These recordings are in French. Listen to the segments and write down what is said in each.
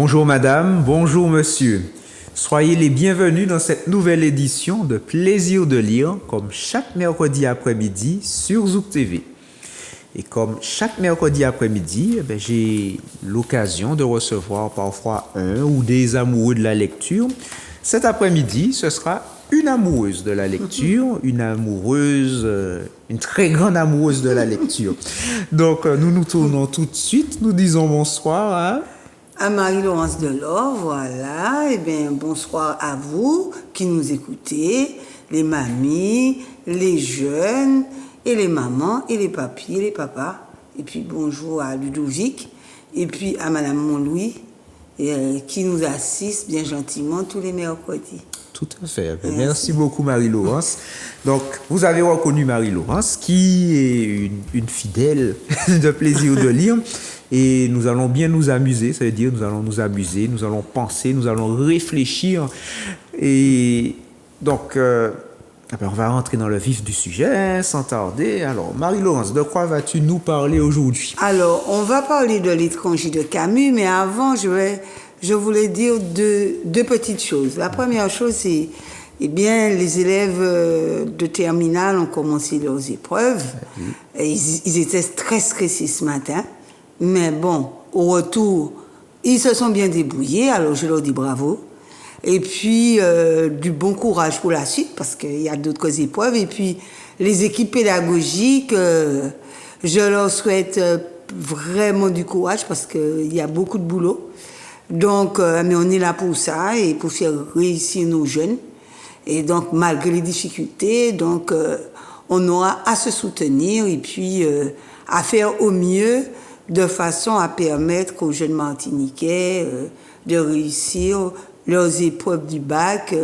Bonjour madame, bonjour monsieur. Soyez les bienvenus dans cette nouvelle édition de Plaisir de lire, comme chaque mercredi après-midi sur Zouk TV. Et comme chaque mercredi après-midi, j'ai l'occasion de recevoir parfois un ou des amoureux de la lecture. Cet après-midi, ce sera une amoureuse de la lecture, une très grande amoureuse de la lecture. Donc, nous nous tournons tout de suite, nous disons bonsoir à Marie-Laurence Delors, voilà. Eh bien, bonsoir à vous qui nous écoutez, les mamies, les jeunes, et les mamans, et les papis, et les papas. Et puis bonjour à Ludovic, et puis à Madame Montlouis, qui nous assiste bien gentiment tous les mercredis. Tout à fait. Merci beaucoup Marie-Laurence. Donc, vous avez reconnu Marie-Laurence, qui est une fidèle de Plaisir de lire. Et nous allons bien nous amuser, ça veut dire nous allons nous amuser, nous allons penser, nous allons réfléchir. Et donc, on va rentrer dans le vif du sujet sans tarder. Alors, Marie-Laurence, de quoi vas-tu nous parler aujourd'hui? Alors, on va parler de L'étranger de Camus, mais avant, je voulais dire deux petites choses. La première chose, c'est, les élèves de terminale ont commencé leurs épreuves. Et ils étaient très stressés ce matin. Mais bon, au retour, ils se sont bien débrouillés, alors je leur dis bravo. Et puis, du bon courage pour la suite, parce qu'il y a d'autres épreuves. Et puis, les équipes pédagogiques, je leur souhaite vraiment du courage, parce qu'il y a beaucoup de boulot. Donc, mais on est là pour ça, et pour faire réussir nos jeunes. Et donc, malgré les difficultés, donc, on aura à se soutenir, et puis à faire au mieux, de façon à permettre aux jeunes Martiniquais de réussir leurs épreuves du bac,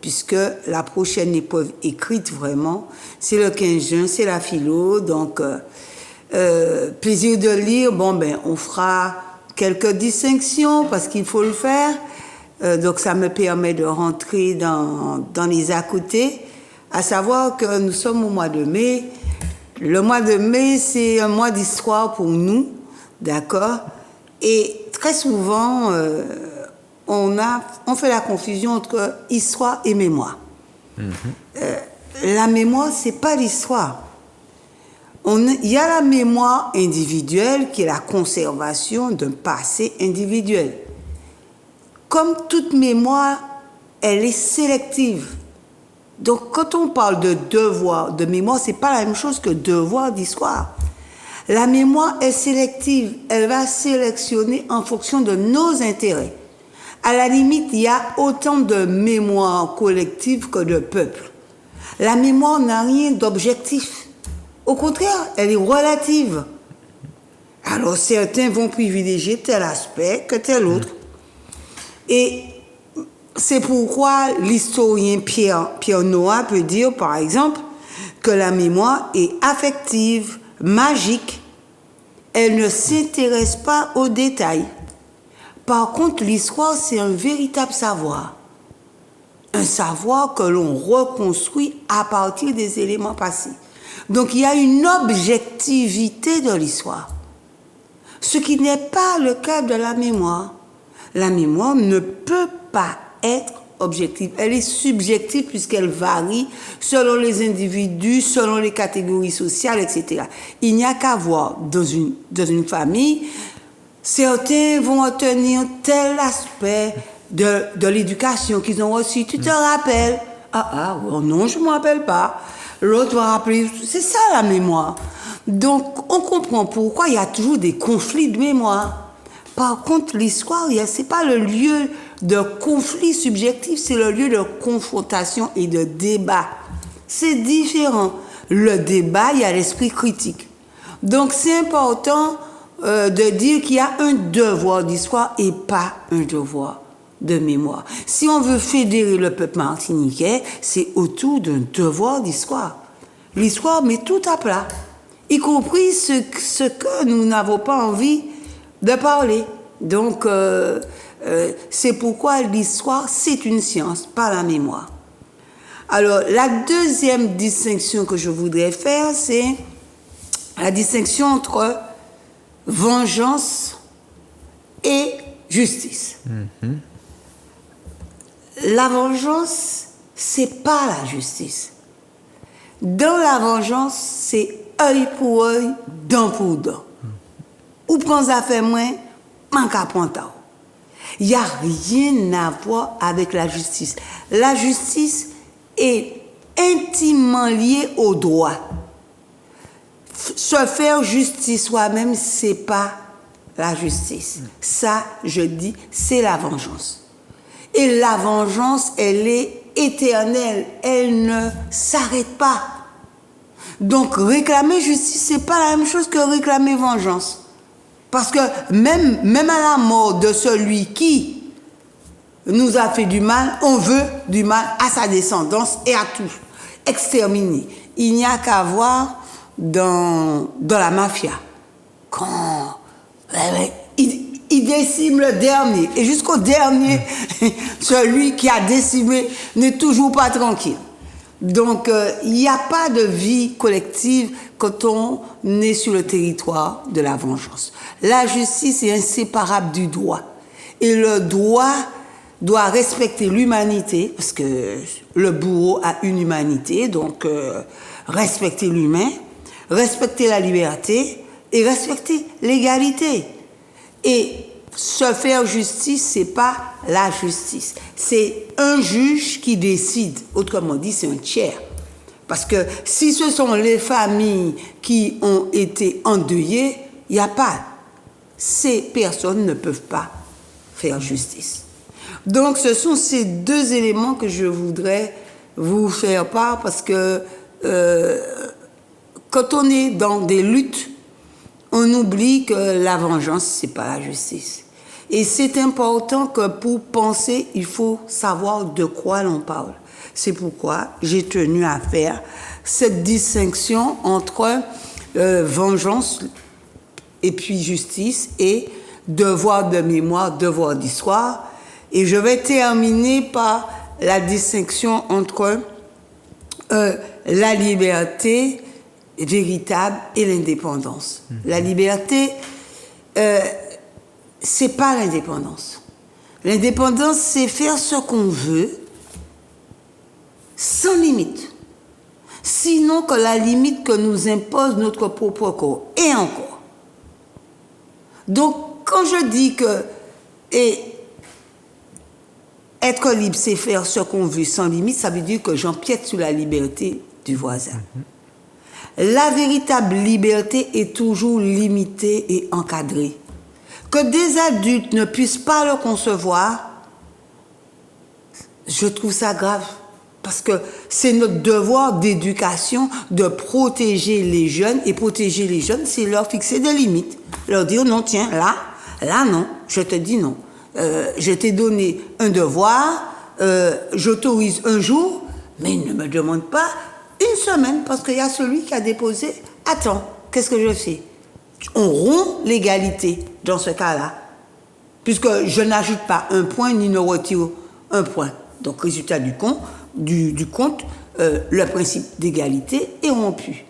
puisque la prochaine épreuve écrite vraiment, c'est le 15 juin, c'est la philo, donc Plaisir de lire, on fera quelques distinctions parce qu'il faut le faire, donc ça me permet de rentrer dans les à côté, à savoir que nous sommes au mois de mai. Le mois de mai, c'est un mois d'histoire pour nous, d'accord? Et très souvent, on fait la confusion entre histoire et mémoire. La mémoire, c'est pas l'histoire. Il y a la mémoire individuelle qui est la conservation d'un passé individuel. Comme toute mémoire, elle est sélective. Donc, quand on parle de devoir de mémoire, c'est pas la même chose que devoir d'histoire. La mémoire est sélective. Elle va sélectionner en fonction de nos intérêts. À la limite, il y a autant de mémoire collective que de peuple. La mémoire n'a rien d'objectif. Au contraire, elle est relative. Alors, certains vont privilégier tel aspect que tel autre. Et c'est pourquoi l'historien Pierre Noah peut dire, par exemple, que la mémoire est affective, magique. Elle ne s'intéresse pas aux détails. Par contre, l'histoire, c'est un véritable savoir. Un savoir que l'on reconstruit à partir des éléments passés. Donc, il y a une objectivité de l'histoire. Ce qui n'est pas le cas de la mémoire. La mémoire ne peut pas être objective. Elle est subjective puisqu'elle varie selon les individus, selon les catégories sociales, etc. Il n'y a qu'à voir dans une famille, certains vont retenir tel aspect de l'éducation qu'ils ont reçu. Tu te rappelles? Non, je ne me rappelle pas. L'autre va rappeler. C'est ça la mémoire. Donc, on comprend pourquoi il y a toujours des conflits de mémoire. Par contre, l'histoire, ce n'est pas le lieu de conflit subjectif, c'est le lieu de confrontation et de débat. C'est différent. Le débat, il y a l'esprit critique. Donc, c'est important de dire qu'il y a un devoir d'histoire et pas un devoir de mémoire. Si on veut fédérer le peuple martiniquais, c'est autour d'un devoir d'histoire. L'histoire met tout à plat, y compris ce que nous n'avons pas envie de parler. Donc, c'est pourquoi l'histoire, c'est une science, pas la mémoire. Alors, la deuxième distinction que je voudrais faire, c'est la distinction entre vengeance et justice. La vengeance, c'est pas la justice. Dans la vengeance, c'est œil pour œil, dent pour dent. Ou prends ça fait moins, manque à prendre. Il n'y a rien à voir avec la justice. La justice est intimement liée au droit. Se faire justice soi-même, c'est pas la justice. Ça, je dis, c'est la vengeance. Et la vengeance, elle est éternelle. Elle ne s'arrête pas. Donc, réclamer justice, c'est pas la même chose que réclamer vengeance. Parce que même à la mort de celui qui nous a fait du mal, on veut du mal à sa descendance et à tout. Exterminer. Il n'y a qu'à voir dans la mafia. Quand il décime le dernier. Et jusqu'au dernier, celui qui a décimé n'est toujours pas tranquille. Donc, il n'y a pas de vie collective quand on est sur le territoire de la vengeance. La justice est inséparable du droit. Et le droit doit respecter l'humanité, parce que le bourreau a une humanité, donc respecter l'humain, respecter la liberté et respecter l'égalité. Et se faire justice, c'est pas la justice. C'est un juge qui décide. Autrement dit, c'est un tiers. Parce que si ce sont les familles qui ont été endeuillées, il n'y a pas. Ces personnes ne peuvent pas faire justice. Donc, ce sont ces deux éléments que je voudrais vous faire part parce que quand on est dans des luttes, on oublie que la vengeance, c'est pas la justice. Et c'est important que pour penser, il faut savoir de quoi l'on parle. C'est pourquoi j'ai tenu à faire cette distinction entre vengeance et puis justice et devoir de mémoire, devoir d'histoire. Et je vais terminer par la distinction entre la liberté véritable et l'indépendance. La liberté, c'est pas l'indépendance. L'indépendance, c'est faire ce qu'on veut sans limite. Sinon que la limite que nous impose notre propre corps. Et encore. Donc, quand je dis que être libre, c'est faire ce qu'on veut sans limite, ça veut dire que j'empiète sur la liberté du voisin. La véritable liberté est toujours limitée et encadrée. Que des adultes ne puissent pas le concevoir, je trouve ça grave. Parce que c'est notre devoir d'éducation de protéger les jeunes. Et protéger les jeunes, c'est leur fixer des limites. Leur dire, non, tiens, là non, je te dis non. Je t'ai donné un devoir, j'autorise un jour, mais ne me demande pas une semaine, parce qu'il y a celui qui a déposé. Attends, qu'est-ce que je fais? On rompt l'égalité dans ce cas-là, puisque je n'ajoute pas un point ni ne retire un point. Donc, résultat du compte, le principe d'égalité est rompu.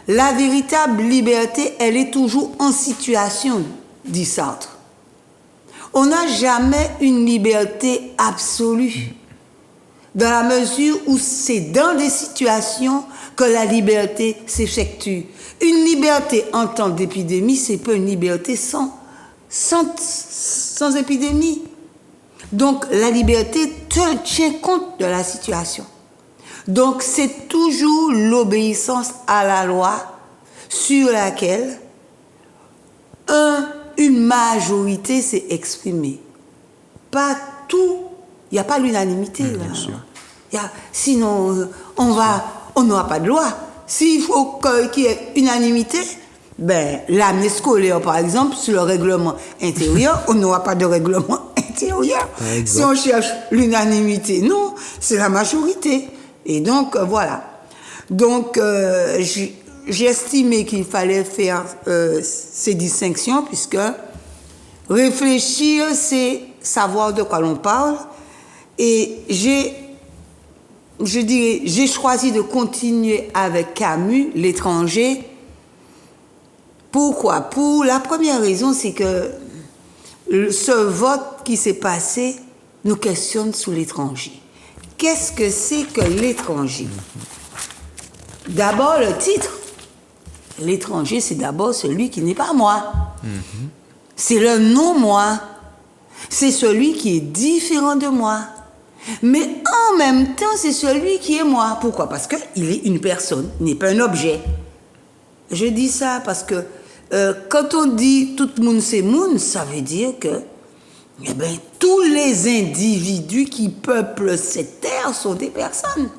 La véritable liberté, elle est toujours en situation, dit Sartre. On n'a jamais une liberté absolue, dans la mesure où c'est dans des situations que la liberté s'effectue. Une liberté en temps d'épidémie, c'est pas une liberté sans épidémie. Donc, la liberté tient compte de la situation. Donc, c'est toujours l'obéissance à la loi sur laquelle une majorité s'est exprimée. Pas tout, il n'y a pas l'unanimité. Bien sûr. Sinon, on n'aura pas de loi. S'il faut qu'il y ait unanimité, l'année scolaire, par exemple, sur le règlement intérieur, on n'aura pas de règlement intérieur. Si on cherche l'unanimité, non, c'est la majorité. Et donc, voilà. Donc, j'ai estimé qu'il fallait faire ces distinctions, puisque réfléchir, c'est savoir de quoi l'on parle. Et j'ai choisi de continuer avec Camus, L'étranger. Pourquoi? Pour la première raison, c'est que ce vote qui s'est passé nous questionne sur l'étranger. Qu'est-ce que c'est que l'étranger? D'abord, le titre. L'étranger, c'est d'abord celui qui n'est pas moi. C'est le non-moi. C'est celui qui est différent de moi. Mais en même temps, c'est celui qui est moi. Pourquoi? Parce qu'il est une personne, il n'est pas un objet. Je dis ça parce que quand on dit tout le monde c'est monde, ça veut dire que tous les individus qui peuplent cette terre sont des personnes.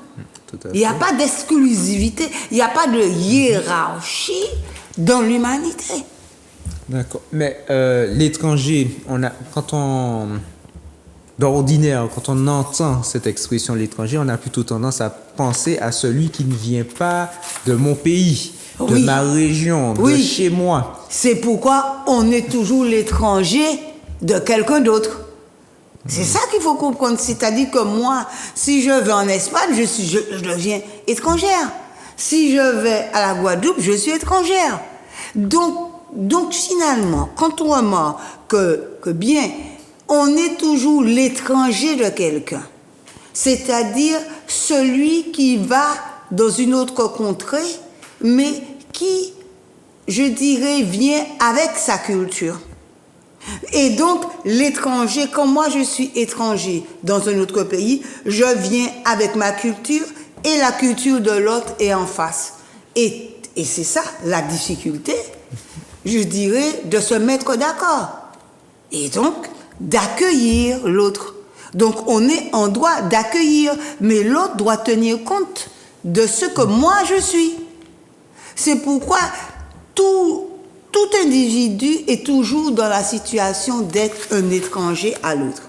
Il n'y a pas d'exclusivité, il n'y a pas de hiérarchie dans l'humanité. D'accord. Mais l'étranger, d'ordinaire, quand on entend cette expression l'étranger, on a plutôt tendance à penser à celui qui ne vient pas de mon pays, de ma région, de chez moi. C'est pourquoi on est toujours l'étranger de quelqu'un d'autre. C'est ça qu'il faut comprendre. C'est-à-dire que moi, si je vais en Espagne, je deviens étrangère. Si je vais à la Guadeloupe, je suis étrangère. Donc finalement, quand on remarque que bien, on est toujours l'étranger de quelqu'un, c'est-à-dire celui qui va dans une autre contrée, mais qui, je dirais, vient avec sa culture. Et donc, l'étranger, comme moi je suis étranger dans un autre pays, je viens avec ma culture et la culture de l'autre est en face. Et c'est ça, la difficulté, je dirais, de se mettre d'accord. Et donc, d'accueillir l'autre. Donc, on est en droit d'accueillir, mais l'autre doit tenir compte de ce que moi je suis. C'est pourquoi tout individu est toujours dans la situation d'être un étranger à l'autre.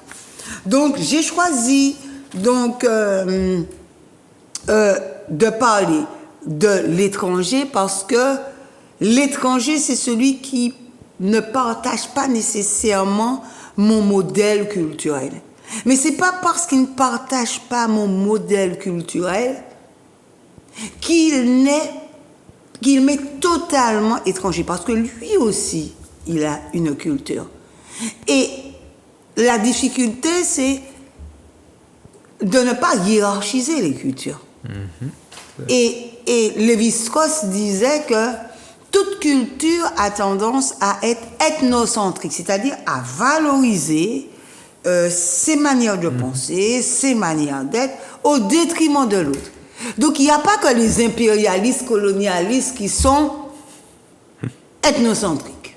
Donc, j'ai choisi de parler de l'étranger parce que l'étranger, c'est celui qui ne partage pas nécessairement mon modèle culturel. Mais c'est pas parce qu'il ne partage pas mon modèle culturel qu'il m'est totalement étranger, parce que lui aussi, il a une culture. Et la difficulté, c'est de ne pas hiérarchiser les cultures. Et Lévi-Strauss disait que toute culture a tendance à être ethnocentrique, c'est-à-dire à valoriser ses manières de penser, ses manières d'être, au détriment de l'autre. Donc, il n'y a pas que les impérialistes, colonialistes qui sont ethnocentriques.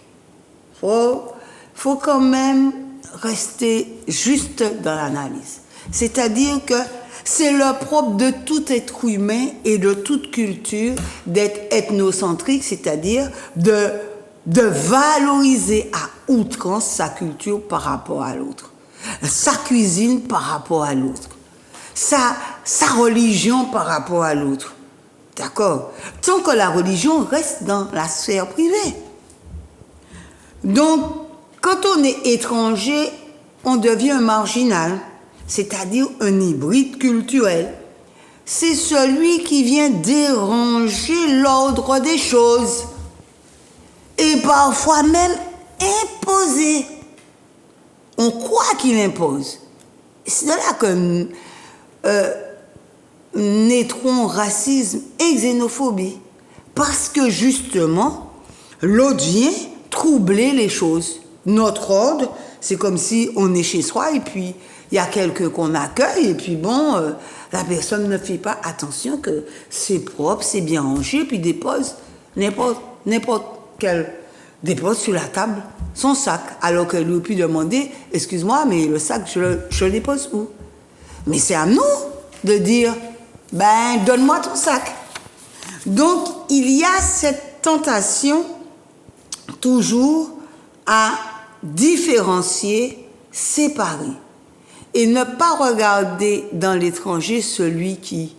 Faut quand même rester juste dans l'analyse. C'est-à-dire que c'est le propre de tout être humain et de toute culture d'être ethnocentrique, c'est-à-dire de valoriser à outrance sa culture par rapport à l'autre, sa cuisine par rapport à l'autre, sa religion par rapport à l'autre. D'accord? Tant que la religion reste dans la sphère privée. Donc, quand on est étranger, on devient un marginal, c'est-à-dire un hybride culturel. C'est celui qui vient déranger l'ordre des choses et parfois même imposer. On croit qu'il impose. C'est de là que naîtront racisme et xénophobie. Parce que justement, l'autre vient troubler les choses. Notre ordre, c'est comme si on est chez soi et puis il y a quelqu'un qu'on accueille et puis bon, la personne ne fait pas attention que c'est propre, c'est bien rangé, puis dépose n'importe quel dépose sur la table son sac, alors qu'elle lui a pu demander, excuse-moi, mais le sac, je le dépose où? Mais c'est à nous de dire, donne-moi ton sac. Donc, il y a cette tentation toujours à différencier, séparer et ne pas regarder dans l'étranger celui qui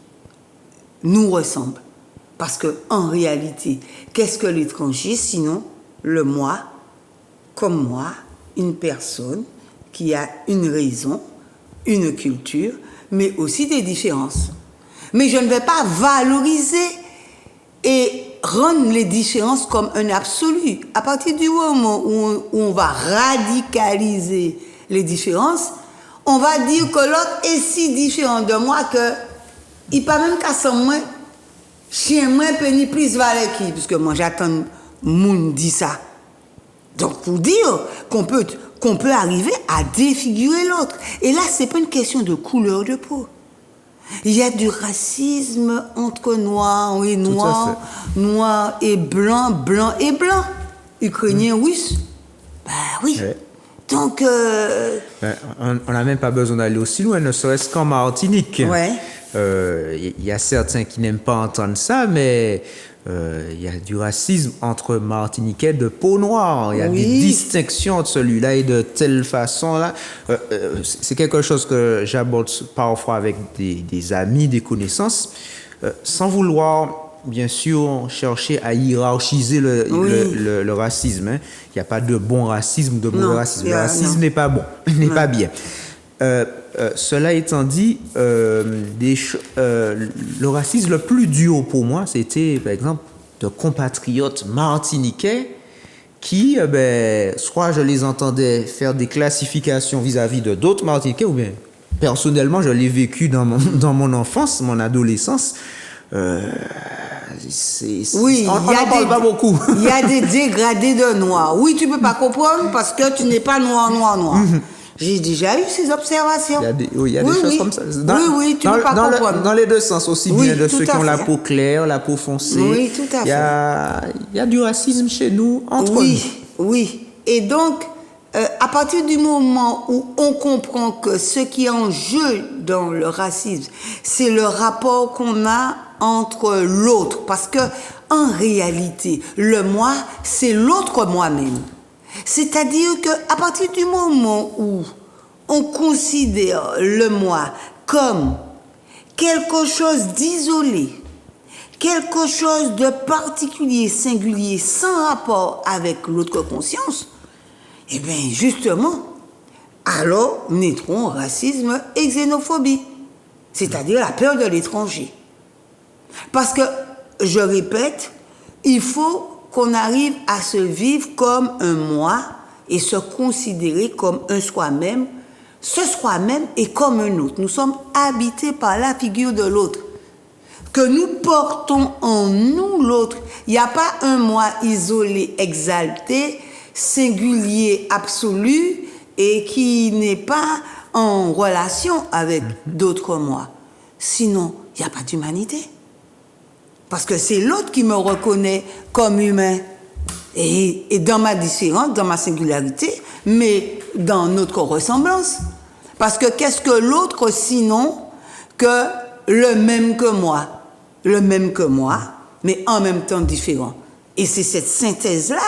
nous ressemble. Parce que en réalité, qu'est-ce que l'étranger sinon le moi, comme moi, une personne qui a une raison, une culture, mais aussi des différences. Mais je ne vais pas valoriser et rendre les différences comme un absolu. À partir du moment où on va radicaliser les différences, on va dire que l'autre est si différent de moi que il pas même qu'à son moins, chien moins péni plus valeur qui, puisque moi j'attends moun dit ça. Donc pour dire qu'on peut arriver à défigurer l'autre. Et là, c'est pas une question de couleur de peau. Il y a du racisme entre noirs et noirs, noirs et blancs, blancs et blancs. Ukrainiens, russe. Ben oui. Ouais. Donc... on n'a même pas besoin d'aller aussi loin, ne serait-ce qu'en Martinique. Ouais. Y a certains qui n'aiment pas entendre ça, mais il y a du racisme entre Martiniquais de peau noire. Il y a des distinctions entre celui-là et de telle façon. Là. C'est quelque chose que j'aborde parfois avec des amis, des connaissances, sans vouloir, bien sûr, chercher à hiérarchiser le racisme. Hein. Il n'y a pas de bon racisme, de mauvais racisme. Le racisme n'est pas bon, n'est pas bien. Cela étant dit, le racisme le plus dur pour moi, c'était par exemple de compatriotes martiniquais qui, soit je les entendais faire des classifications vis-à-vis de d'autres martiniquais, ou bien personnellement je l'ai vécu dans mon enfance, mon adolescence. On n'en parle pas beaucoup. Il y a des dégradés de noirs. Oui, tu ne peux pas comprendre parce que tu n'es pas noir. J'ai déjà eu ces observations. Il y a des choses comme ça. Tu ne peux pas comprendre. Dans les deux sens, aussi bien de ceux qui ont la peau claire, la peau foncée. Oui, tout à fait. Il y a du racisme chez nous, entre nous. Oui. Et donc, à partir du moment où on comprend que ce qui est en jeu dans le racisme, c'est le rapport qu'on a entre l'autre. Parce que, en réalité, le moi, c'est l'autre moi-même. C'est-à-dire qu'à partir du moment où on considère le moi comme quelque chose d'isolé, quelque chose de particulier, singulier, sans rapport avec l'autre conscience, eh bien justement, alors naîtront racisme et xénophobie, c'est-à-dire la peur de l'étranger. Parce que, je répète, il faut qu'on arrive à se vivre comme un moi et se considérer comme un soi-même. Ce soi-même est comme un autre. Nous sommes habités par la figure de l'autre. Que nous portons en nous l'autre. Il n'y a pas un moi isolé, exalté, singulier, absolu et qui n'est pas en relation avec d'autres moi. Sinon, il n'y a pas d'humanité. Parce que c'est l'autre qui me reconnaît comme humain. Et dans ma différence, dans ma singularité, mais dans notre ressemblance. Parce que qu'est-ce que l'autre sinon que le même que moi? Le même que moi, mais en même temps différent. Et c'est cette synthèse-là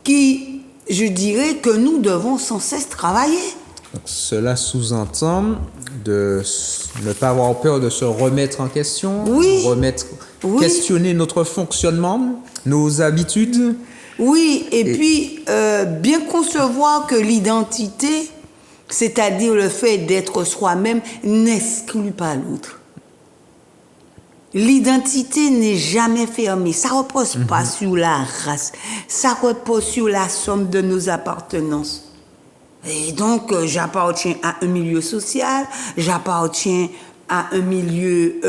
qui, je dirais, que nous devons sans cesse travailler. Donc, cela sous-entend de ne pas avoir peur de se remettre en question, questionner notre fonctionnement, nos habitudes. Oui, et puis bien concevoir que l'identité, c'est-à-dire le fait d'être soi-même, n'exclut pas l'autre. L'identité n'est jamais fermée. Ça ne repose pas sur la race. Ça repose sur la somme de nos appartenances. Et donc, j'appartiens à un milieu social, j'appartiens à un milieu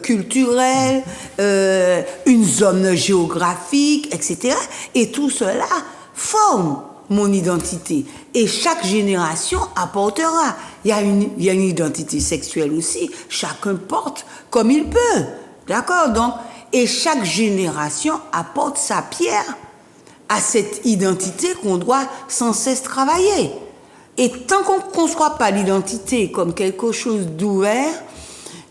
culturel, une zone géographique, etc. Et tout cela forme mon identité. Et chaque génération apportera. Il y a une identité sexuelle aussi. Chacun porte comme il peut. D'accord? Donc, et chaque génération apporte sa pierre à cette identité qu'on doit sans cesse travailler. Et tant qu'on ne conçoit pas l'identité comme quelque chose d'ouvert,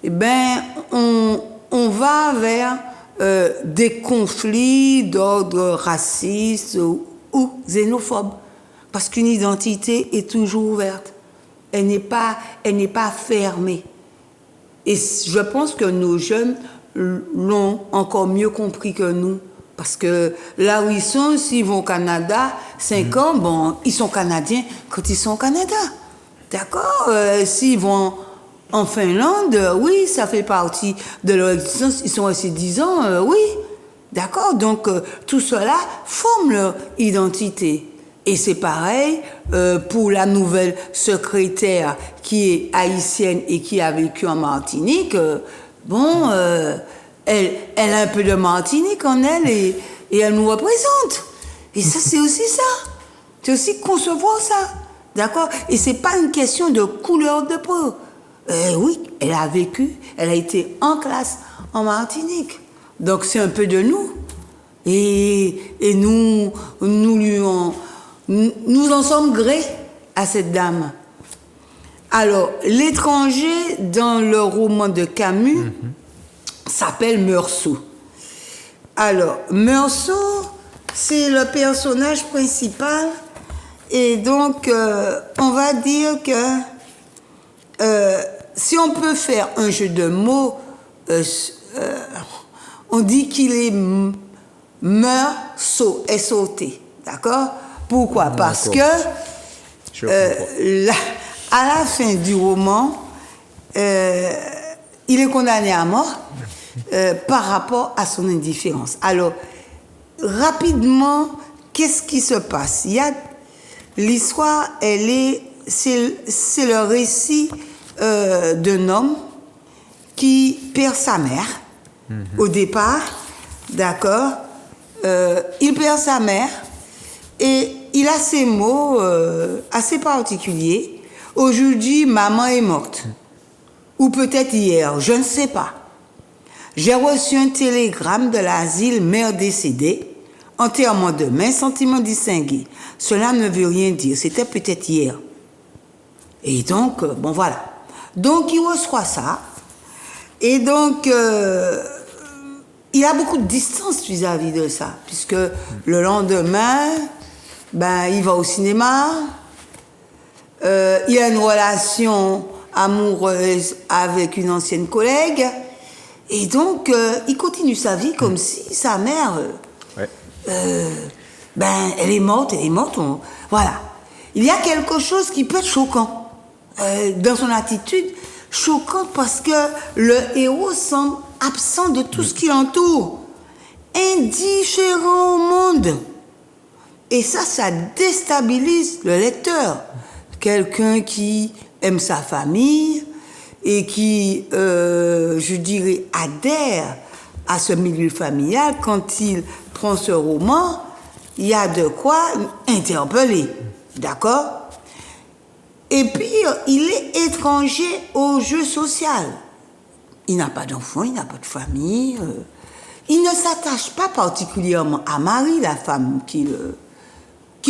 eh ben, on va vers des conflits d'ordre raciste ou xénophobe. Parce qu'une identité est toujours ouverte. Elle n'est pas fermée. Et je pense que nos jeunes l'ont encore mieux compris que nous. Parce que là où ils sont, s'ils vont au Canada, 5 ans, bon, ils sont Canadiens quand ils sont au Canada. D'accord? S'ils vont en Finlande, oui, ça fait partie de leur existence. Ils sont restés 10 ans, oui. D'accord? Donc, tout cela forme leur identité. Et c'est pareil pour la nouvelle secrétaire qui est haïtienne et qui a vécu en Martinique. Elle a un peu de Martinique en elle et elle nous représente. Et ça, c'est aussi ça. C'est aussi concevoir ça. D'accord? Et c'est pas une question de couleur de peau. Oui, elle a vécu, elle a été en classe en Martinique. Donc c'est un peu de nous. Et nous en sommes grés à cette dame. Alors, l'étranger dans le roman de Camus s'appelle Meursault. Alors, Meursault, c'est le personnage principal. Et donc, on va dire que si on peut faire un jeu de mots, on dit qu'il est Meursault, S-O-T. D'accord? Pourquoi? Parce que à la fin du roman, il est condamné à mort par rapport à son indifférence. Alors, rapidement, qu'est-ce qui se passe? L'histoire, c'est le récit d'un homme qui perd sa mère au départ, d'accord? Il perd sa mère et il a ces mots assez particuliers. Aujourd'hui, maman est morte. Ou peut-être hier, je ne sais pas. J'ai reçu un télégramme de l'asile mère décédée. Enterrement demain, sentiment distingué. Cela ne veut rien dire. C'était peut-être hier. Et donc, bon voilà. Donc, il reçoit ça. Et donc, il a beaucoup de distance vis-à-vis de ça. Puisque le lendemain, il va au cinéma. Il a une relation amoureuse avec une ancienne collègue. Et donc, il continue sa vie comme si sa mère... elle est morte, voilà. Il y a quelque chose qui peut être choquant dans son attitude, choquant parce que le héros semble absent de tout ce qui l'entoure, indifférent au monde. Et ça déstabilise le lecteur. Quelqu'un qui aime sa famille et qui, je dirais, adhère à ce milieu familial, quand il prend ce roman, il y a de quoi interpeller, d'accord? Et puis, il est étranger au jeu social. Il n'a pas d'enfant, il n'a pas de famille. Il ne s'attache pas particulièrement à Marie, la femme qu'il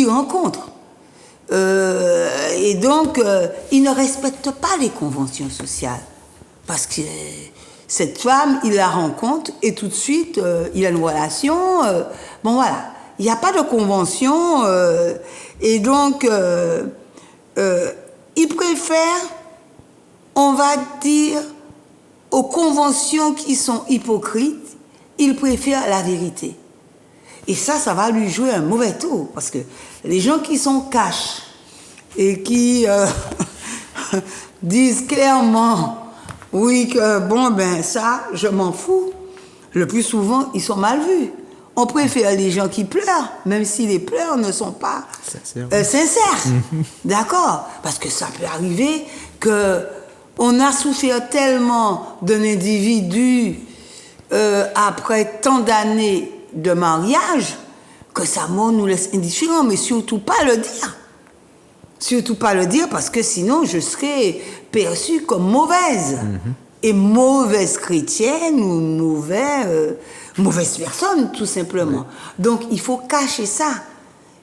rencontre. Et donc, il ne respecte pas les conventions sociales. Parce que cette femme, il la rencontre et tout de suite, il a une relation. Voilà. Il n'y a pas de convention. Et donc, il préfère, on va dire, aux conventions qui sont hypocrites, il préfère la vérité. Et ça va lui jouer un mauvais tour. Parce que les gens qui sont cash et qui disent clairement... Oui, que ça, je m'en fous. Le plus souvent, ils sont mal vus. On préfère les gens qui pleurent, même si les pleurs ne sont pas sincères. D'accord? Parce que ça peut arriver qu'on a souffert tellement d'un individu après tant d'années de mariage que sa mort nous laisse indifférents, mais surtout pas le dire. Surtout pas le dire parce que sinon je serais perçue comme mauvaise. Et mauvaise chrétienne ou mauvaise personne, tout simplement. Donc il faut cacher ça.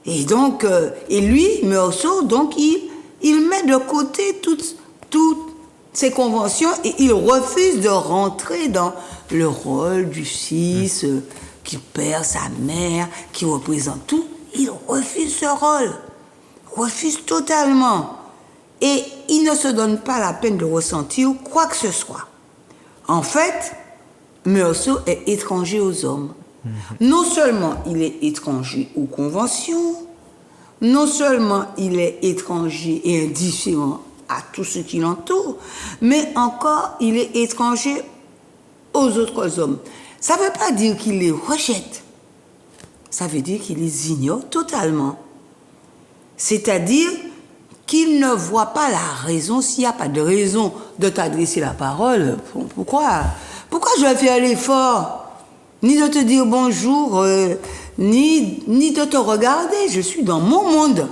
Et donc, et lui, Meursault, donc il met de côté toutes ces conventions et il refuse de rentrer dans le rôle du fils qui perd sa mère, qui représente tout. Il refuse ce rôle. Refuse totalement. Et il ne se donne pas la peine de ressentir quoi que ce soit. En fait, Meursault est étranger aux hommes. Non seulement il est étranger aux conventions, non seulement il est étranger et indifférent à tout ce qui l'entoure, mais encore il est étranger aux autres hommes. Ça ne veut pas dire qu'il les rejette. Ça veut dire qu'il les ignore totalement. C'est-à-dire qu'il ne voit pas la raison. S'il n'y a pas de raison de t'adresser la parole, pourquoi je vais faire l'effort? Ni de te dire bonjour, ni de te regarder. Je suis dans mon monde.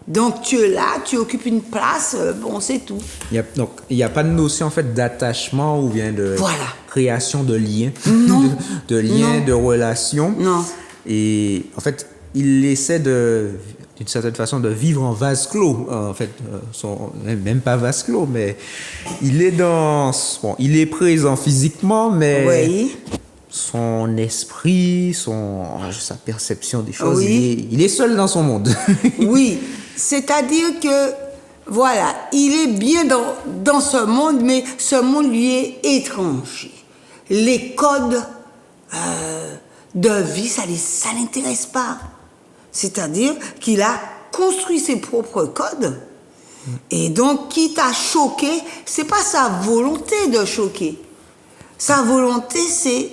Donc tu es là, tu occupes une place, bon, c'est tout. Donc, il n'y a pas de notion en fait d'attachement ou bien de création de liens, non. de liens, non. de relations. Non. Et en fait, il essaie d'une certaine façon de vivre en vase clos. En fait, même pas vase clos, mais il est il est présent physiquement, mais oui. son esprit, sa perception des choses, oui. il est seul dans son monde. Oui. C'est-à-dire que, voilà, il est bien dans ce monde, mais ce monde lui est étranger. Les codes de vie, ça l'intéresse pas. C'est-à-dire qu'il a construit ses propres codes. Et donc, quitte à choquer, c'est pas sa volonté de choquer. Sa volonté, c'est,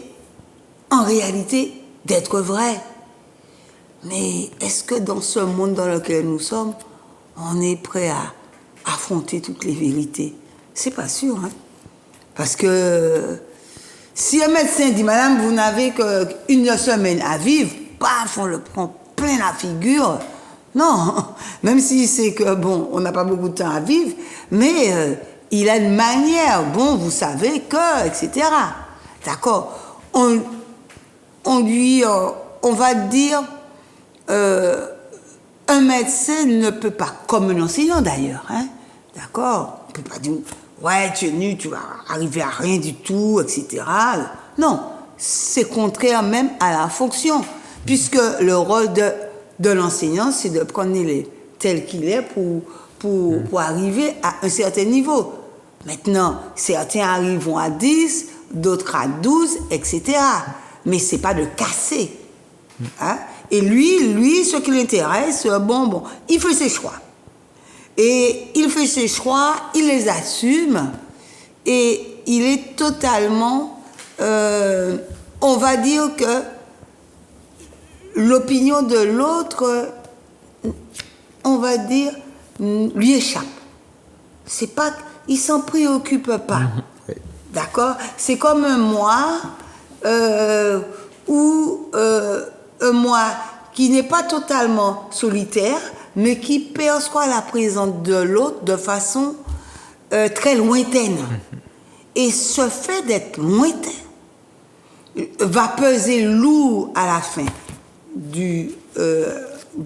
en réalité, d'être vrai. Mais est-ce que dans ce monde dans lequel nous sommes, on est prêt à affronter toutes les vérités? C'est pas sûr, hein? Parce que si un médecin dit, madame, vous n'avez qu'une semaine à vivre, paf, on le prend plein la figure. Non, même si c'est que, bon, on n'a pas beaucoup de temps à vivre, mais il a une manière, bon, vous savez que, etc. D'accord? On va dire, un médecin ne peut pas, comme un enseignant d'ailleurs, hein, d'accord? On ne peut pas dire, ouais, tu es nul, tu vas arriver à rien du tout, etc. Non, c'est contraire même à la fonction, puisque le rôle de l'enseignant, c'est de prendre l'élève tel qu'il est pour arriver à un certain niveau. Maintenant, certains arriveront à 10, d'autres à 12, etc. Mais ce n'est pas de casser. Hein? Et lui, ce qui l'intéresse, bon, il fait ses choix. Et il fait ses choix, il les assume, et il est totalement, on va dire que l'opinion de l'autre, on va dire, lui échappe. C'est pas, il s'en préoccupe pas. D'accord? C'est comme un moi, ou un moi qui n'est pas totalement solitaire, mais qui perçoit la présence de l'autre de façon très lointaine. Et ce fait d'être lointain va peser lourd à la fin du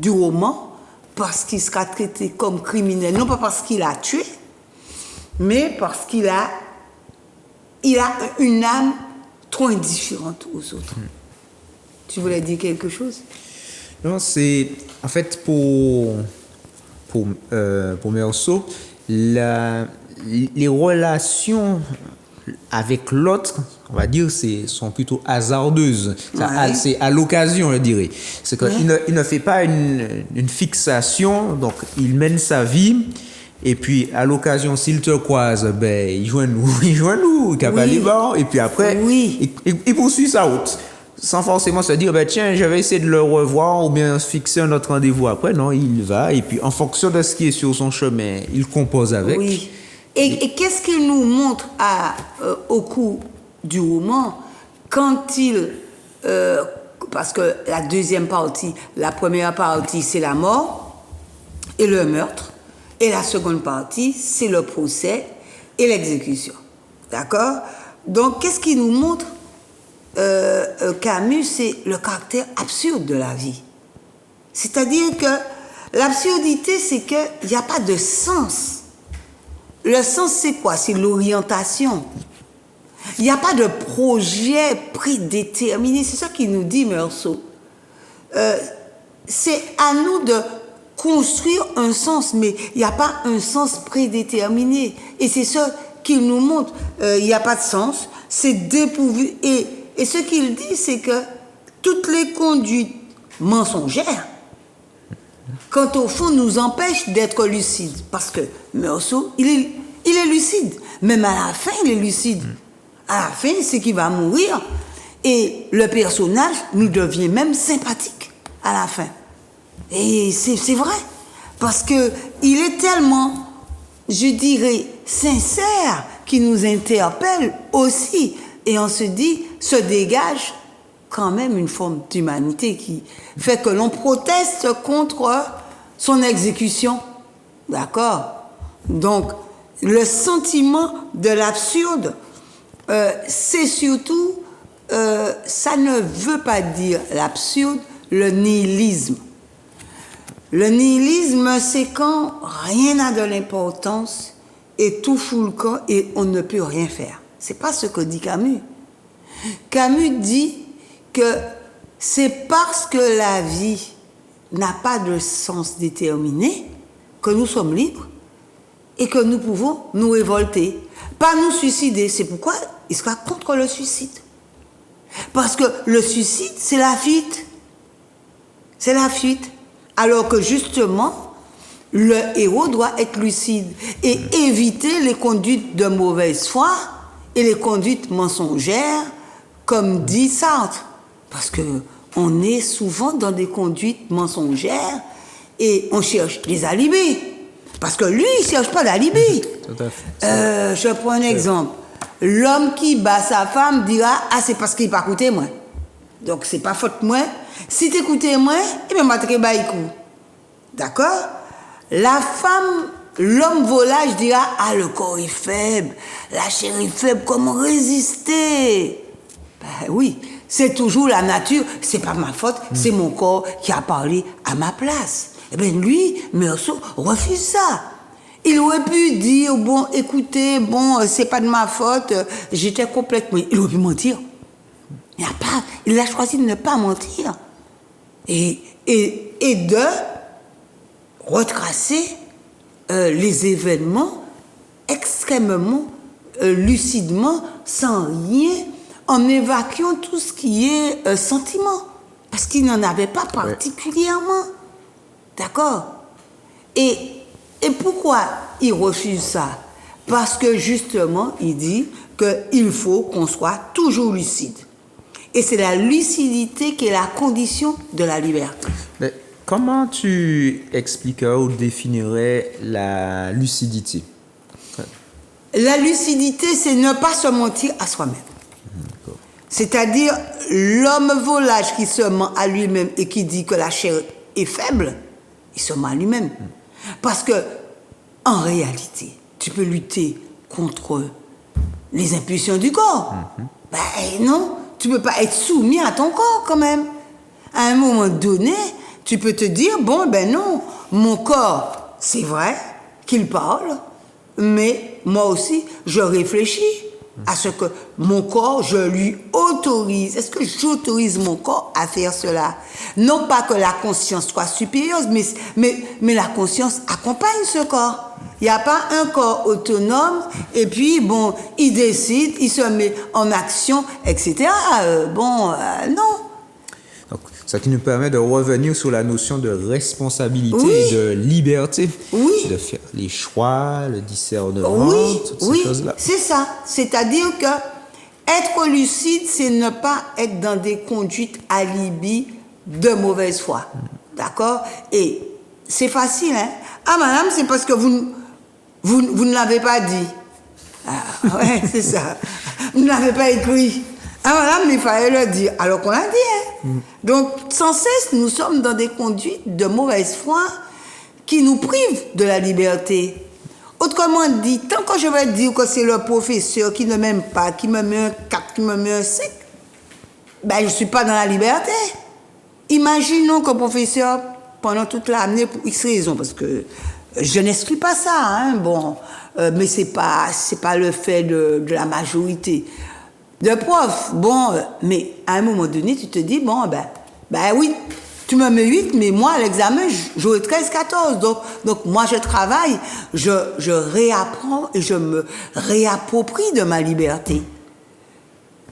roman, parce qu'il sera traité comme criminel, non pas parce qu'il a tué, mais parce qu'il a une âme trop indifférente aux autres. Tu voulais dire quelque chose? Non, c'est en fait pour Meursault, les relations avec l'autre, on va dire, sont plutôt hasardeuses. Ouais. C'est à l'occasion, je dirais. C'est qu'il il ne fait pas une fixation, donc il mène sa vie. Et puis, à l'occasion, s'il te croise, ben, il joint nous, Capaliban, et puis après, il poursuit sa route. Sans forcément se dire, ben, tiens, je vais essayer de le revoir ou bien se fixer un autre rendez-vous après. Non, il va, et puis en fonction de ce qui est sur son chemin, il compose avec. Oui. Et qu'est-ce qu'il nous montre au cours du roman quand parce que la deuxième partie, la première partie, c'est la mort et le meurtre. Et la seconde partie, c'est le procès et l'exécution. D'accord? Donc, qu'est-ce qu'il nous montre, Camus? C'est le caractère absurde de la vie. C'est-à-dire que l'absurdité, c'est qu'il n'y a pas de sens. Le sens, c'est quoi? C'est l'orientation. Il n'y a pas de projet prédéterminé. C'est ça qu'il nous dit, Meursault. C'est à nous de construire un sens, mais il n'y a pas un sens prédéterminé. Et c'est ça qu'il nous montre. Il n'y a pas de sens, c'est dépourvu. Et ce qu'il dit, c'est que toutes les conduites mensongères, quand au fond, nous empêchent d'être lucides. Parce que Meursault, il est lucide. Même à la fin, il est lucide. À la fin, c'est qu'il va mourir. Et le personnage nous devient même sympathique à la fin. Et c'est vrai. Parce que il est tellement, je dirais, sincère qu'il nous interpelle aussi. Et on se dit, se dégage quand même une forme d'humanité qui fait que l'on proteste contre son exécution. D'accord? Donc, le sentiment de l'absurde, c'est surtout, ça ne veut pas dire l'absurde, le nihilisme. Le nihilisme, c'est quand rien n'a de l'importance et tout fout le camp et on ne peut rien faire. C'est pas ce que dit Camus. Camus dit que c'est parce que la vie n'a pas de sens déterminé que nous sommes libres et que nous pouvons nous révolter, pas nous suicider. C'est pourquoi il sera contre le suicide. Parce que le suicide, c'est la fuite. C'est la fuite. Alors que justement, le héros doit être lucide et éviter les conduites de mauvaise foi et les conduites mensongères, comme dit Sartre. Parce que on est souvent dans des conduites mensongères et on cherche des alibis. Parce que lui, il ne cherche pas d'alibi. Tout à fait. Je prends un exemple. L'homme qui bat sa femme dira « Ah, c'est parce qu'il n'a pas écouté moi. » Donc, c'est pas faute moi. Si tu écoutais moi, eh bien, je vais te coup. D'accord? La femme, l'homme volage dira « Ah, le corps est faible. La chair est faible. Comment résister? » Ben oui, c'est toujours la nature. C'est pas ma faute. C'est mon corps qui a parlé à ma place. Eh bien, lui, Meursault, refuse ça. Il aurait pu dire, bon, écoutez, bon, c'est pas de ma faute, j'étais complètement... Il aurait pu mentir. Il a choisi de ne pas mentir. Et de retracer les événements extrêmement lucidement, sans rien, en évacuant tout ce qui est sentiment. Parce qu'il n'en avait pas particulièrement. D'accord? Et pourquoi il refuse ça? Parce que justement, il dit qu'il faut qu'on soit toujours lucide. Et c'est la lucidité qui est la condition de la liberté. Mais comment tu expliquerais ou définirais la lucidité? La lucidité, c'est ne pas se mentir à soi-même. C'est-à-dire, l'homme volage qui se ment à lui-même et qui dit que la chair est faible, il se ment à lui-même. Parce que, en réalité, tu peux lutter contre les impulsions du corps. Ben non, tu ne peux pas être soumis à ton corps quand même. À un moment donné, tu peux te dire, bon, ben non, mon corps, c'est vrai qu'il parle, mais moi aussi, je réfléchis à ce que mon corps, je lui autorise. Est-ce que j'autorise mon corps à faire cela? Non pas que la conscience soit supérieure, mais la conscience accompagne ce corps. Il n'y a pas un corps autonome et puis, bon, il décide, il se met en action, etc. Non. Donc, ça qui nous permet de revenir sur la notion de responsabilité et de liberté. Oui. De faire les choix, le discernement, toutes ces choses-là. C'est ça. C'est-à-dire que être lucide, c'est ne pas être dans des conduites alibi de mauvaise foi. D'accord? Et c'est facile, hein? Ah, madame, c'est parce que vous ne l'avez pas dit. Ah, ouais, c'est ça. Vous ne l'avez pas écrit. Ah, madame, il fallait le dire. Alors qu'on l'a dit, hein? Donc, sans cesse, nous sommes dans des conduites de mauvaise foi qui nous privent de la liberté. Autrement dit, tant que je vais dire que c'est le professeur qui ne m'aime pas, qui me met un 4, qui me met un 5, ben, je ne suis pas dans la liberté. Imaginons qu'un professeur, pendant toute l'année, pour X raisons, parce que je n'exclus pas ça, hein, bon, mais c'est pas le fait de la majorité. De profs, bon, mais à un moment donné, tu te dis, bon, ben oui, tu me mets 8, mais moi, à l'examen, j'aurai 13, 14. Donc moi, je travaille, je réapprends et je me réapproprie de ma liberté.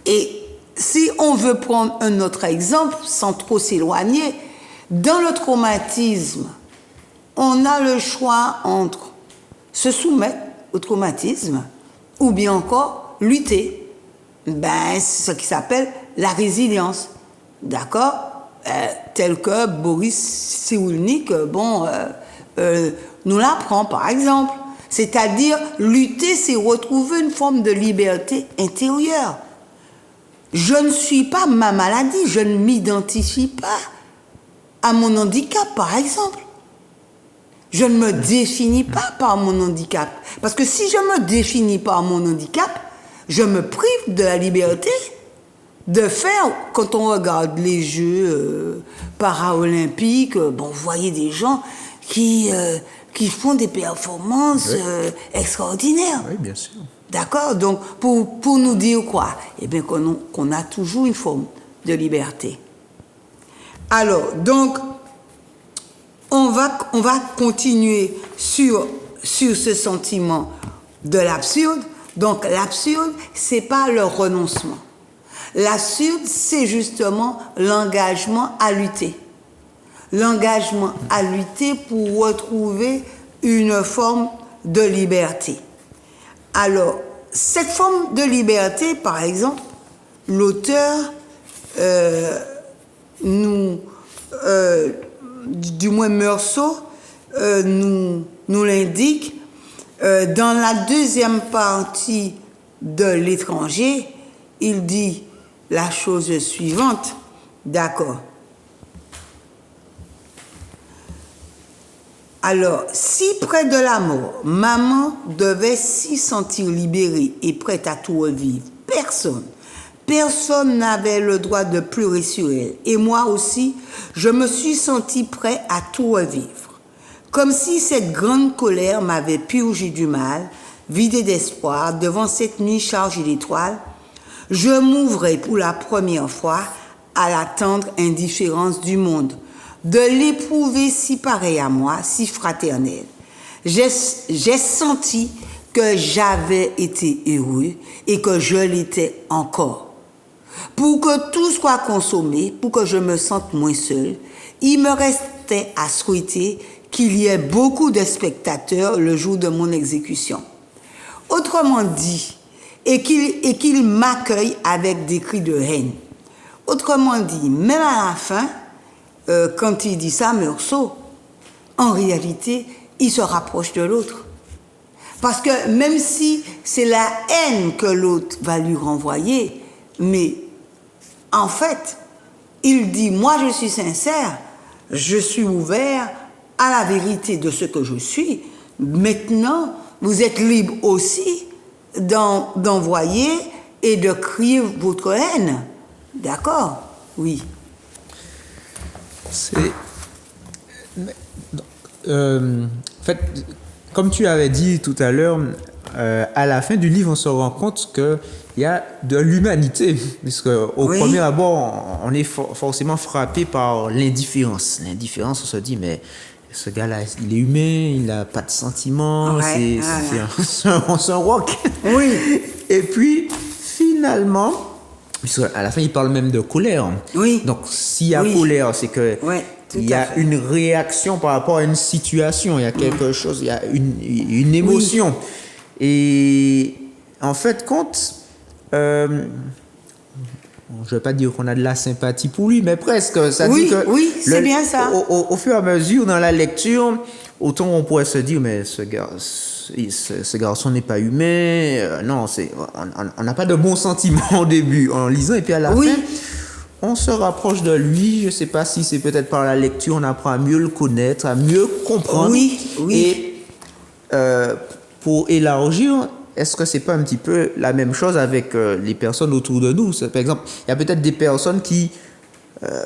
Et si on veut prendre un autre exemple, sans trop s'éloigner, dans le traumatisme, on a le choix entre se soumettre au traumatisme ou bien encore lutter. Ben, c'est ce qui s'appelle la résilience, d'accord, tel que Boris Cyrulnik, nous l'apprend par exemple. C'est-à-dire, lutter, c'est retrouver une forme de liberté intérieure. Je ne suis pas ma maladie, je ne m'identifie pas à mon handicap, par exemple. Je ne me définis pas par mon handicap. Parce que si je me définis par mon handicap, je me prive de la liberté de faire, quand on regarde les Jeux paralympiques, vous voyez des gens qui font des performances extraordinaires. Oui, bien sûr. D'accord? Donc, pour nous dire quoi? Eh bien, qu'on a toujours une forme de liberté. Alors, donc, on va continuer sur ce sentiment de l'absurde. Donc, l'absurde, c'est pas le renoncement. L'absurde, c'est justement l'engagement à lutter. L'engagement à lutter pour retrouver une forme de liberté. Alors, cette forme de liberté, par exemple, l'auteur du moins Meursault, nous l'indique dans la deuxième partie de L'étranger, il dit la chose suivante, d'accord. Alors, si près de la mort, maman devait s'y sentir libérée et prête à tout revivre, personne n'avait le droit de pleurer sur elle. Et moi aussi, je me suis senti prêt à tout revivre. Comme si cette grande colère m'avait purgé du mal, vidé d'espoir devant cette nuit chargée d'étoiles, je m'ouvrais pour la première fois à la tendre indifférence du monde, de l'éprouver si pareil à moi, si fraternel. J'ai senti que j'avais été heureux et que je l'étais encore. Pour que tout soit consommé, pour que je me sente moins seul, il me restait à souhaiter qu'il y ait beaucoup de spectateurs le jour de mon exécution. Autrement dit, et qu'il m'accueille avec des cris de haine. Autrement dit, même à la fin, quand il dit ça, Meursault, en réalité, il se rapproche de l'autre. Parce que même si c'est la haine que l'autre va lui renvoyer, mais en fait, il dit, moi je suis sincère, je suis ouvert à la vérité de ce que je suis. Maintenant, vous êtes libre aussi d'envoyer et de crier votre haine. D'accord? Oui. En fait, comme tu avais dit tout à l'heure, à la fin du livre, on se rend compte qu'il y a de l'humanité. Puisque au premier abord, on est forcément frappé par l'indifférence. L'indifférence, on se dit, mais ce gars-là, il est humain, il n'a pas de sentiments, c'est un rock. Oui. Et puis, finalement, puisque à la fin, il parle même de colère. Oui. Donc, s'il y a colère, c'est que il y a une réaction par rapport à une situation, il y a quelque chose, il y a une émotion. Et en fait, quand je ne vais pas dire qu'on a de la sympathie pour lui, mais presque. Ça dit que c'est bien ça. Au fur et à mesure, dans la lecture, autant on pourrait se dire, mais ce garçon n'est pas humain. Non, on n'a pas de bons sentiments au début en lisant. Et puis à la fin, on se rapproche de lui. Je ne sais pas si c'est peut-être par la lecture, on apprend à mieux le connaître, à mieux comprendre. Et pour élargir, est-ce que c'est pas un petit peu la même chose avec les personnes autour de nous? Par exemple, il y a peut-être des personnes qui,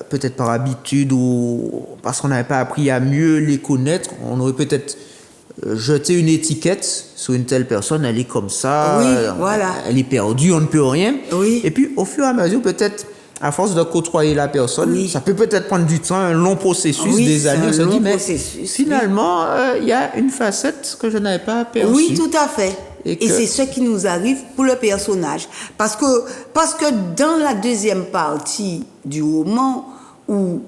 peut-être par habitude ou parce qu'on n'avait pas appris à mieux les connaître, on aurait peut-être jeté une étiquette sur une telle personne, elle est comme ça, elle est perdue, on ne peut rien. Et puis, au fur et à mesure, peut-être, à force de côtoyer la personne, ça peut peut-être prendre du temps, un long processus, des années. On se dit, mais finalement, il y a une facette que je n'avais pas perçue. Oui, tout à fait. Et c'est ce qui nous arrive pour le personnage. Parce que dans la deuxième partie du roman, où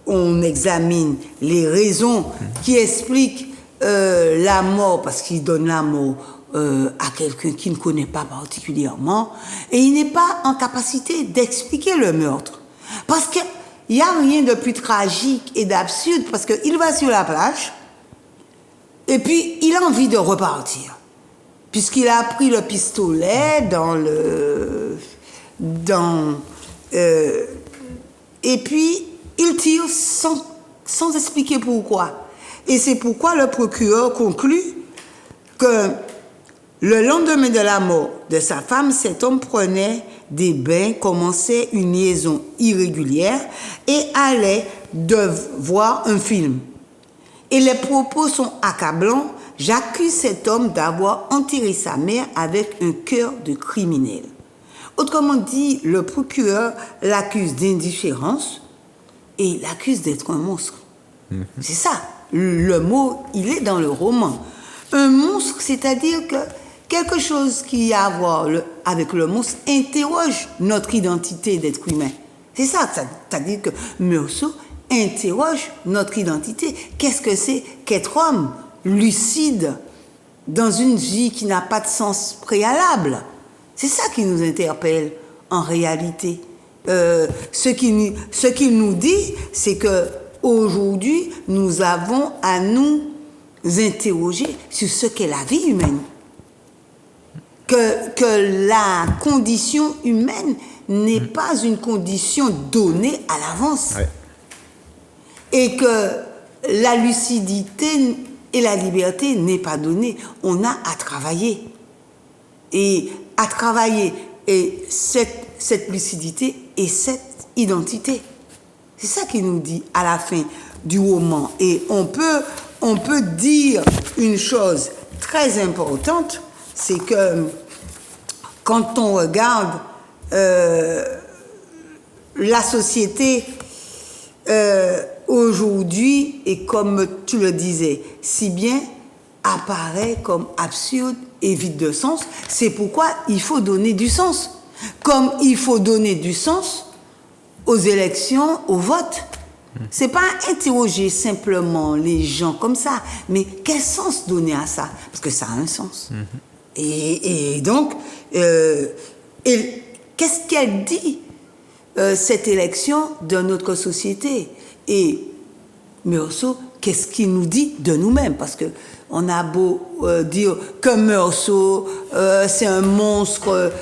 on examine les raisons qui expliquent la mort, parce qu'il donne la mort à quelqu'un qui ne connaît pas particulièrement, et il n'est pas en capacité d'expliquer le meurtre. Parce qu'il n'y a rien de plus tragique et d'absurde, parce qu'il va sur la plage, et puis il a envie de repartir. Puisqu'il a pris le pistolet et puis il tire sans expliquer pourquoi. Et c'est pourquoi le procureur conclut que le lendemain de la mort de sa femme, cet homme prenait des bains, commençait une liaison irrégulière et allait voir un film. Et les propos sont accablants. J'accuse cet homme d'avoir enterré sa mère avec un cœur de criminel. Autrement dit, le procureur l'accuse d'indifférence et il l'accuse d'être un monstre. C'est ça. Le mot, il est dans le roman. Un monstre, c'est-à-dire que quelque chose qui a à voir avec le monstre interroge notre identité d'être humain. C'est ça, c'est-à-dire que Meursault interroge notre identité. Qu'est-ce que c'est qu'être homme lucide dans une vie qui n'a pas de sens préalable? C'est ça qui nous interpelle en réalité. Ce qu'il nous dit, c'est que aujourd'hui, nous avons à nous interroger sur ce qu'est la vie humaine. Que la condition humaine n'est pas une condition donnée à l'avance. Ouais. Et que la lucidité et la liberté n'est pas donnée. On a à travailler. Et à travailler et cette lucidité et cette identité. C'est ça qu'il nous dit à la fin du roman. Et on peut dire une chose très importante, c'est que quand on regarde la société aujourd'hui, et comme tu le disais si bien, apparaît comme absurde et vide de sens. C'est pourquoi il faut donner du sens. Comme il faut donner du sens aux élections, au vote. C'est pas interroger simplement les gens comme ça, mais quel sens donner à ça? Parce que ça a un sens. Et donc, qu'est-ce qu'elle dit, cette élection de notre société? Et Meursault, qu'est-ce qu'il nous dit de nous-mêmes? Parce que on a beau dire que Meursault, c'est un monstre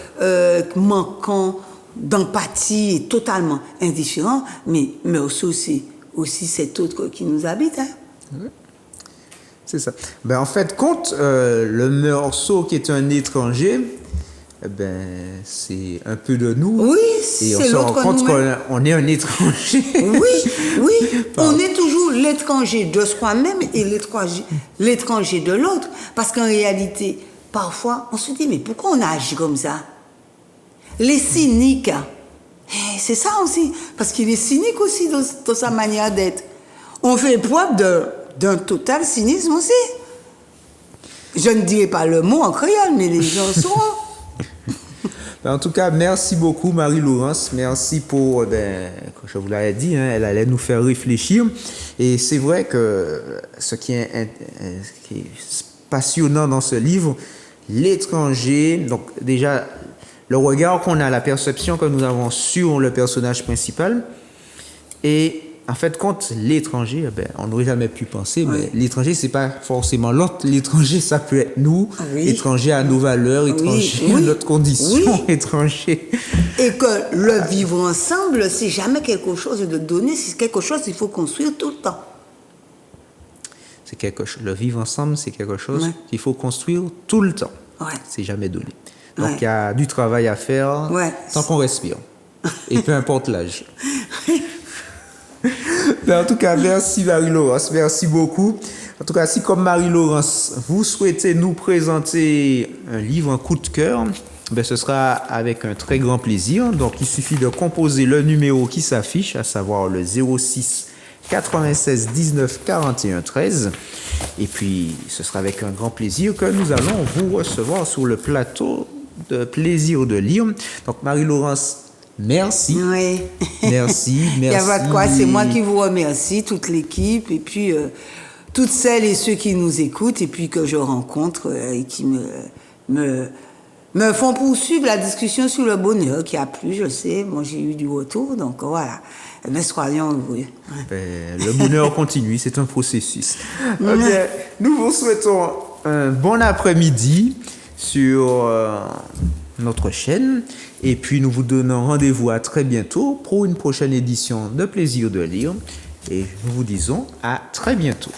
manquant d'empathie et totalement indifférent, mais Meursault, c'est aussi cet autre qui nous habite. Hein? Oui. C'est ça. Ben, en fait, compte le Meursault qui est un étranger, c'est un peu de nous. Oui, et c'est l'autre. On se rend compte qu'on est un étranger. Oui. On est toujours l'étranger de soi-même et l'étranger de l'autre. Parce qu'en réalité, parfois, on se dit, mais pourquoi on agit comme ça? Les cyniques, c'est ça aussi. Parce qu'il est cynique aussi dans sa manière d'être. On fait preuve d'un total cynisme aussi. Je ne dirai pas le mot en créole, mais les gens sauront. En tout cas, merci beaucoup Marie-Laurence. Merci pour, comme je vous l'avais dit, elle allait nous faire réfléchir. Et c'est vrai que ce qui est passionnant dans ce livre, l'étranger, donc déjà le regard qu'on a, la perception que nous avons sur le personnage principal. Et en fait, quand l'étranger, on n'aurait jamais pu penser, mais l'étranger, c'est pas forcément l'autre. L'étranger, ça peut être nous, étranger à nos valeurs, étranger à notre condition, étranger. Et que le vivre ensemble, c'est jamais quelque chose de donné, c'est quelque chose qu'il faut construire tout le temps. Le vivre ensemble, c'est quelque chose qu'il faut construire tout le temps. C'est jamais donné. Donc, il y a du travail à faire tant qu'on respire. Et peu importe l'âge. En tout cas, merci Marie-Laurence, merci beaucoup. En tout cas, si comme Marie-Laurence, vous souhaitez nous présenter un livre, un coup de cœur, ce sera avec un très grand plaisir. Donc, il suffit de composer le numéro qui s'affiche, à savoir le 06 96 19 41 13. Et puis, ce sera avec un grand plaisir que nous allons vous recevoir sur le plateau de Plaisir de lire. Donc, Marie-Laurence, merci. Oui. Merci. Il n'y a pas de quoi, c'est moi qui vous remercie, toute l'équipe. Et puis, toutes celles et ceux qui nous écoutent et puis que je rencontre et qui me font poursuivre la discussion sur le bonheur qui a plu, je sais. Moi, j'ai eu du retour, donc voilà. Mais soyons heureux. Le bonheur continue, c'est un processus. Okay. Nous vous souhaitons un bon après-midi sur notre chaîne et puis nous vous donnons rendez-vous à très bientôt pour une prochaine édition de Plaisir de lire et nous vous disons à très bientôt.